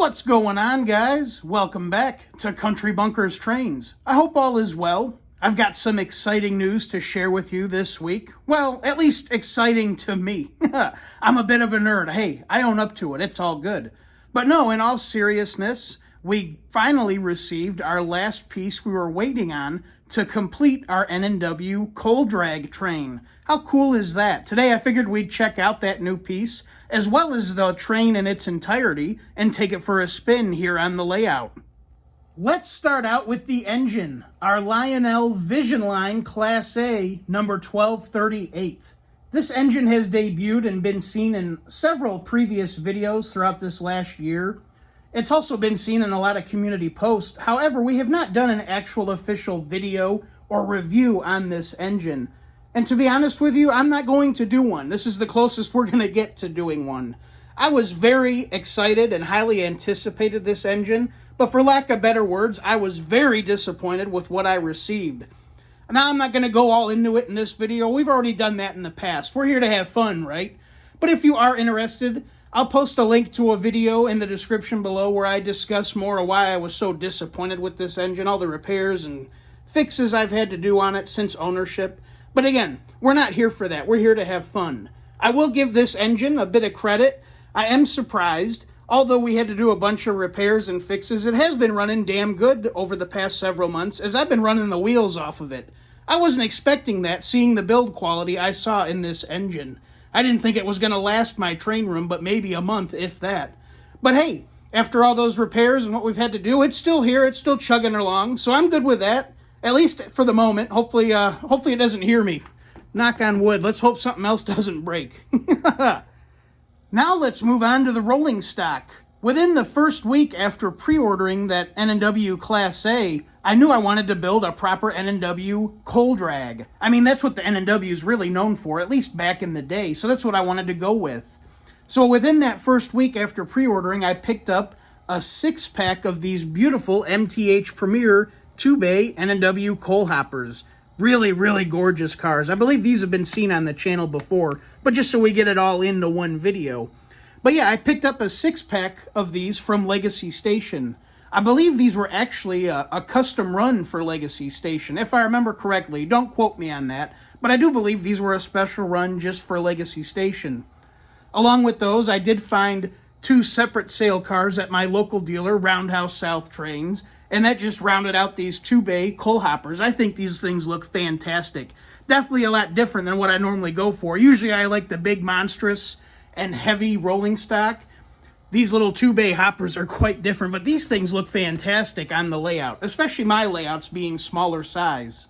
What's going on, guys? Welcome back to Country Bunkers Trains. I hope all is well. I've got some exciting news to share with you this week. Well, at least exciting to me. I'm a bit of a nerd. Hey, I own up to it. It's all good. But no, in all seriousness, we finally received our last piece we were waiting on to complete our N&W coal drag train. How cool is that? Today I figured we'd check out that new piece, as well as the train in its entirety, and take it for a spin here on the layout. Let's start out with the engine, our Lionel Vision Line Class A, number 1238. This engine has debuted and been seen in several previous videos throughout this last year. It's also been seen in a lot of community posts. However, we have not done an actual official video or review on this engine. And to be honest with you, I'm not going to do one. This is the closest we're going to get to doing one. I was very excited and highly anticipated this engine, but for lack of better words, I was very disappointed with what I received. Now, I'm not going to go all into it in this video. We've already done that in the past. We're here to have fun, right? But if you are interested, I'll post a link to a video in the description below where I discuss more of why I was so disappointed with this engine, all the repairs and fixes I've had to do on it since ownership. But again, we're not here for that. We're here to have fun. I will give this engine a bit of credit. I am surprised. Although we had to do a bunch of repairs and fixes, it has been running damn good over the past several months as I've been running the wheels off of it. I wasn't expecting that, seeing the build quality I saw in this engine. I didn't think it was going to last my train room, but maybe a month, if that. But hey, after all those repairs and what we've had to do, it's still here. It's still chugging along, so I'm good with that, at least for the moment. Hopefully it doesn't hear me. Knock on wood. Let's hope something else doesn't break. Now let's move on to the rolling stock. Within the first week after pre-ordering that N&W Class A, I knew I wanted to build a proper N&W coal drag. I mean, that's what the N&W is really known for, at least back in the day, so that's what I wanted to go with. So within that first week after pre-ordering, I picked up a 6-pack of these beautiful MTH Premier 2-bay N&W coal hoppers. Really, really gorgeous cars. I believe these have been seen on the channel before, but just so we get it all into one video. But yeah, I picked up a 6-pack of these from Legacy Station. I believe these were actually a custom run for Legacy Station, if I remember correctly. Don't quote me on that, but I do believe these were a special run just for Legacy Station. Along with those, I did find 2 separate sale cars at my local dealer, Roundhouse South Trains, and that just rounded out these 2-bay coal hoppers. I think these things look fantastic. Definitely a lot different than what I normally go for. Usually I like the big, monstrous, and heavy rolling stock. These little 2-bay hoppers are quite different, but these things look fantastic on the layout, especially my layouts being smaller size.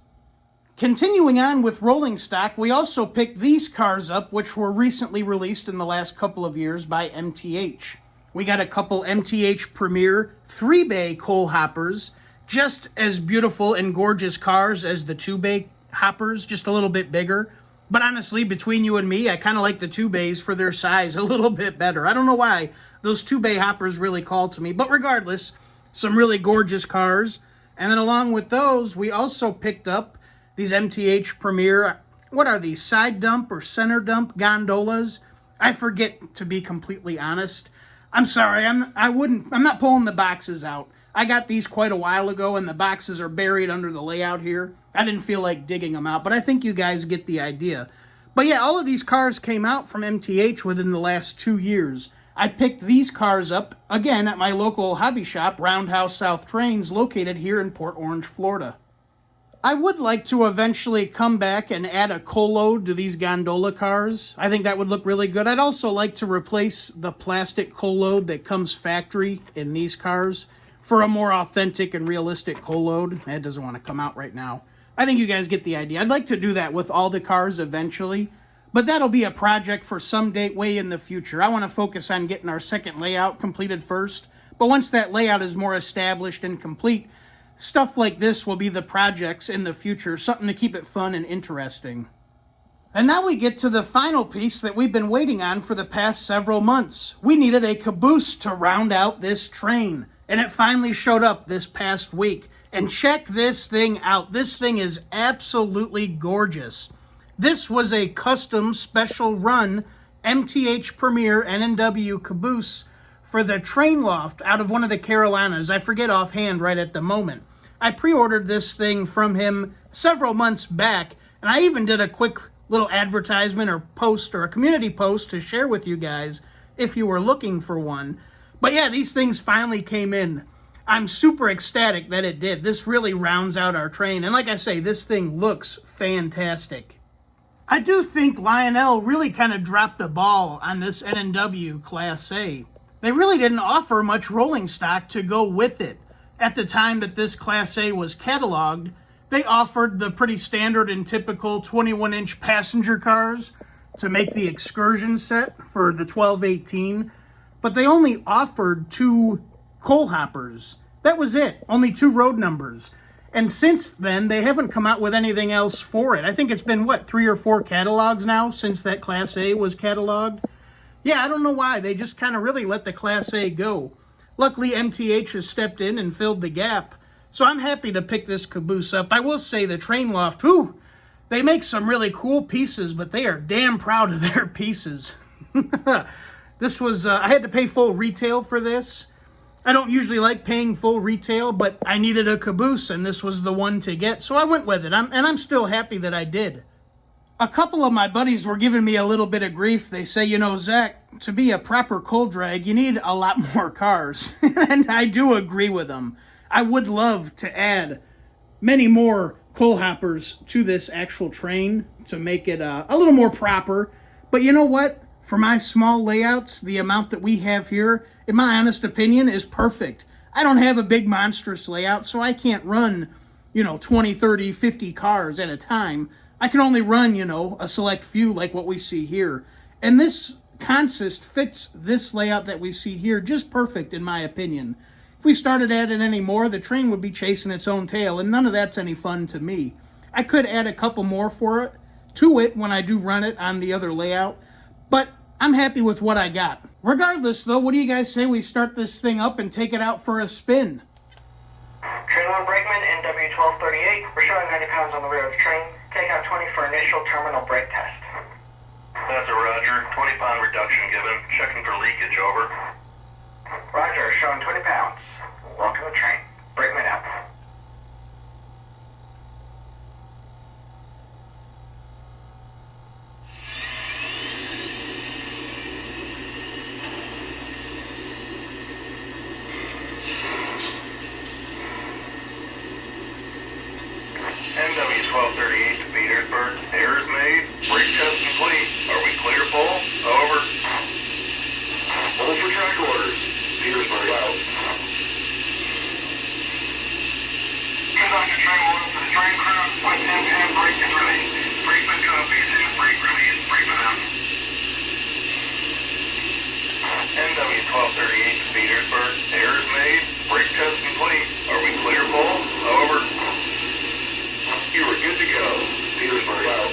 Continuing on with rolling stock, we also picked these cars up, which were recently released in the last couple of years by MTH. We got a couple MTH Premier 3-bay coal hoppers, just as beautiful and gorgeous cars as the 2-bay hoppers, just a little bit bigger. But honestly, between you and me, I kind of like the 2-bays for their size a little bit better. I don't know why. Those 2-bay hoppers really called to me. But regardless, some really gorgeous cars. And then along with those, we also picked up these MTH Premier, what are these, side dump or center dump gondolas? I forget, to be completely honest. I'm sorry, I'm not pulling the boxes out. I got these quite a while ago, and the boxes are buried under the layout here. I didn't feel like digging them out, but I think you guys get the idea. But yeah, all of these cars came out from MTH within the last 2 years. I picked these cars up, again, at my local hobby shop, Roundhouse South Trains, located here in Port Orange, Florida. I would like to eventually come back and add a coal load to these gondola cars. I think that would look really good. I'd also like to replace the plastic coal load that comes factory in these cars for a more authentic and realistic coal load. That doesn't want to come out right now. I think you guys get the idea. I'd like to do that with all the cars eventually, but that'll be a project for some date way in the future. I want to focus on getting our second layout completed first, but once that layout is more established and complete, stuff like this will be the projects in the future, something to keep it fun and interesting. And now we get to the final piece that we've been waiting on for the past several months. We needed a caboose to round out this train, and it finally showed up this past week. And check this thing out. This thing is absolutely gorgeous. This was a custom special run MTH Premier N&W caboose for the train loft out of one of the Carolinas. I forget offhand right at the moment. I pre-ordered this thing from him several months back, and I even did a quick little advertisement or post or a community post to share with you guys if you were looking for one. But yeah, these things finally came in. I'm super ecstatic that it did. This really rounds out our train. And like I say, this thing looks fantastic. I do think Lionel really kind of dropped the ball on this N&W Class A. They really didn't offer much rolling stock to go with it. At the time that this Class A was cataloged, they offered the pretty standard and typical 21-inch passenger cars to make the excursion set for the 1218, but they only offered 2 coal hoppers. That was it, only 2 road numbers. And since then, they haven't come out with anything else for it. I think it's been, 3 or 4 catalogs now since that Class A was cataloged? Yeah, I don't know why. They just kind of really let the Class A go. Luckily, MTH has stepped in and filled the gap. So I'm happy to pick this Caboose up. I will say the train loft, they make some really cool pieces, but they are damn proud of their pieces. This was, I had to pay full retail for this. I don't usually like paying full retail, but I needed a Caboose, and this was the one to get, so I went with it, and I'm still happy that I did. A couple of my buddies were giving me a little bit of grief. They say, Zach, to be a proper coal drag, you need a lot more cars, and I do agree with them. I would love to add many more coal hoppers to this actual train to make it a little more proper, but you know what? For my small layouts, the amount that we have here, in my honest opinion, is perfect. I don't have a big monstrous layout, so I can't run, 20, 30, 50 cars at a time. I can only run, a select few like what we see here. And this consist fits this layout that we see here just perfect, in my opinion. If we started adding any more, the train would be chasing its own tail, and none of that's any fun to me. I could add a couple more to it when I do run it on the other layout, but I'm happy with what I got. Regardless, though, what do you guys say we start this thing up and take it out for a spin? Train on Brakeman, NW 1238. We're showing 90 pounds on the rear of the train. Take out 20 for initial terminal brake test. That's a Roger. 20-pound reduction given. Checking for leakage, over. Roger, showing 20 pounds. Welcome to the train. Brakeman out. NW 1238 to Petersburg. Errors made. Brake test complete. Are we clear full? Over. Hold for track orders. Petersburg out. Conductor train 1 for the train crew. With 10 brake is released. Brakeman copies and brake release. Brakeman out. NW 1238 to Petersburg. Errors made. Brake test complete. Are we clear full? Over. You are good to go. Petersburg out.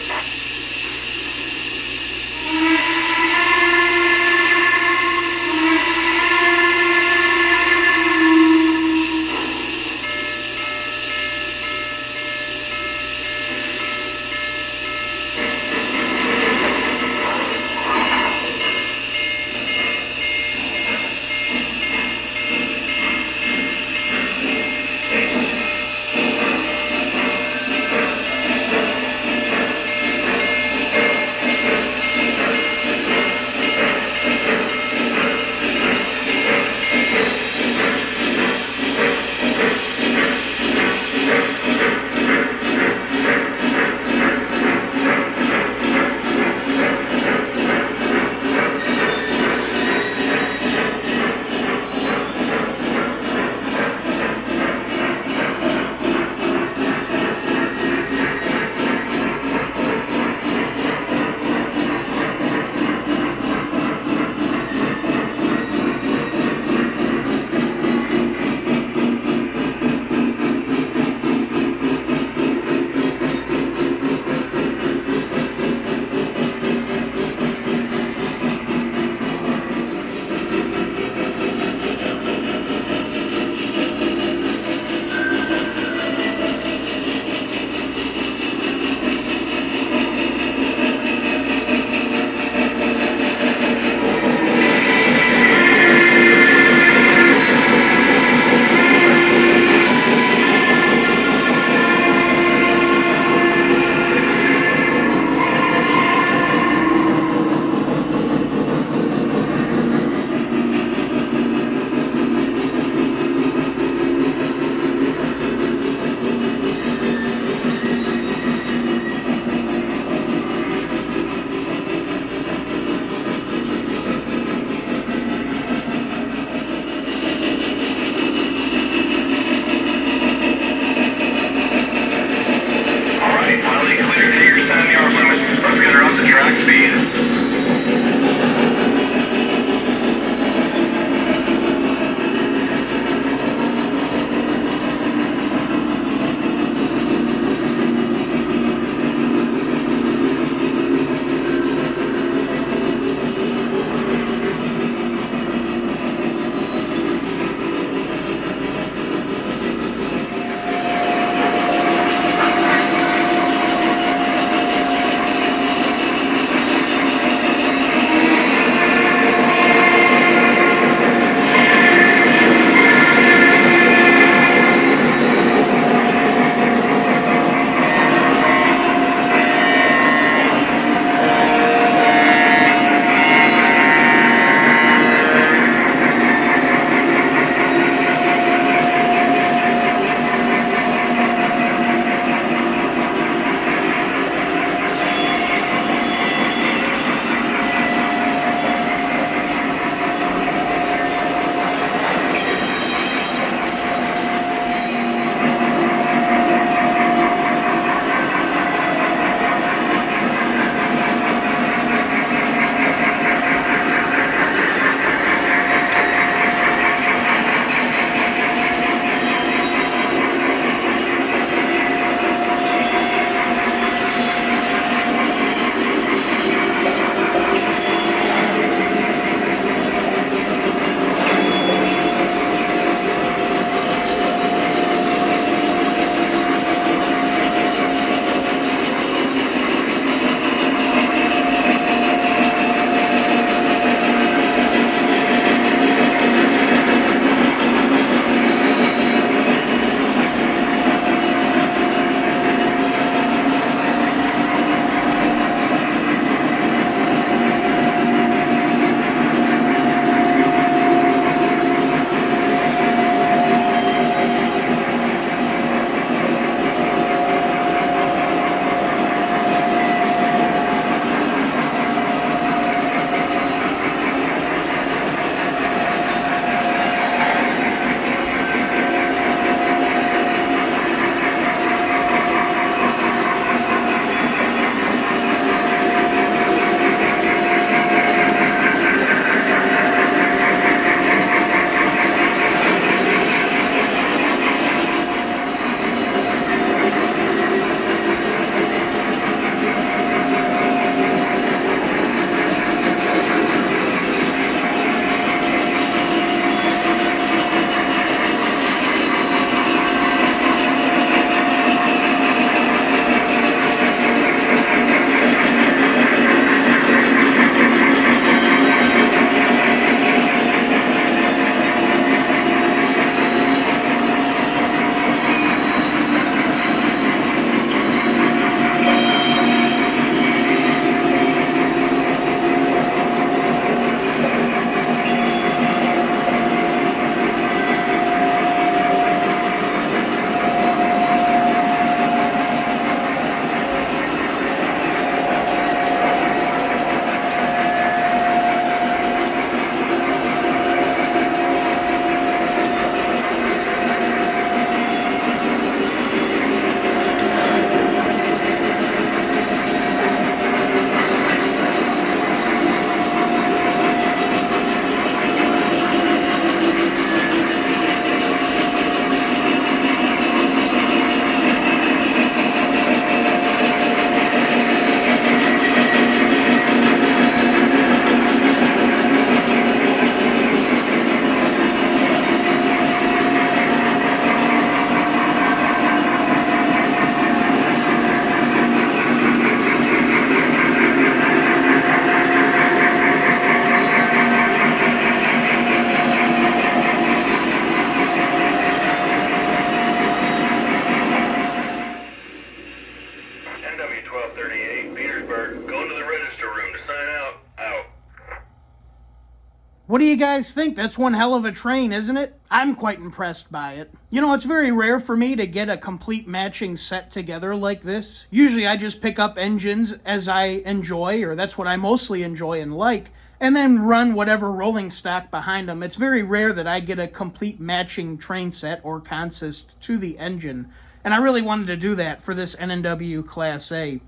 What do you guys think? That's one hell of a train, isn't it? I'm quite impressed by it. You know, it's very rare for me to get a complete matching set together like this. Usually I just pick up engines as I enjoy, or that's what I mostly enjoy and like, and then run whatever rolling stock behind them. It's very rare that I get a complete matching train set or consist to the engine, and I really wanted to do that for this N&W Class A.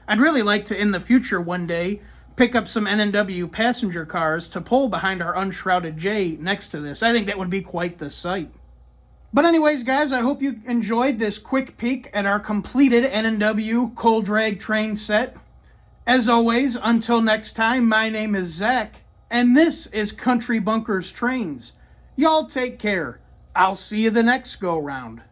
I'd really like to, in the future one day, pick up some N&W passenger cars to pull behind our unshrouded J next to this. I think that would be quite the sight. But anyways, guys, I hope you enjoyed this quick peek at our completed N&W coal drag train set. As always, until next time, my name is Zach, and this is Country Bunkers Trains. Y'all take care. I'll see you the next go-round.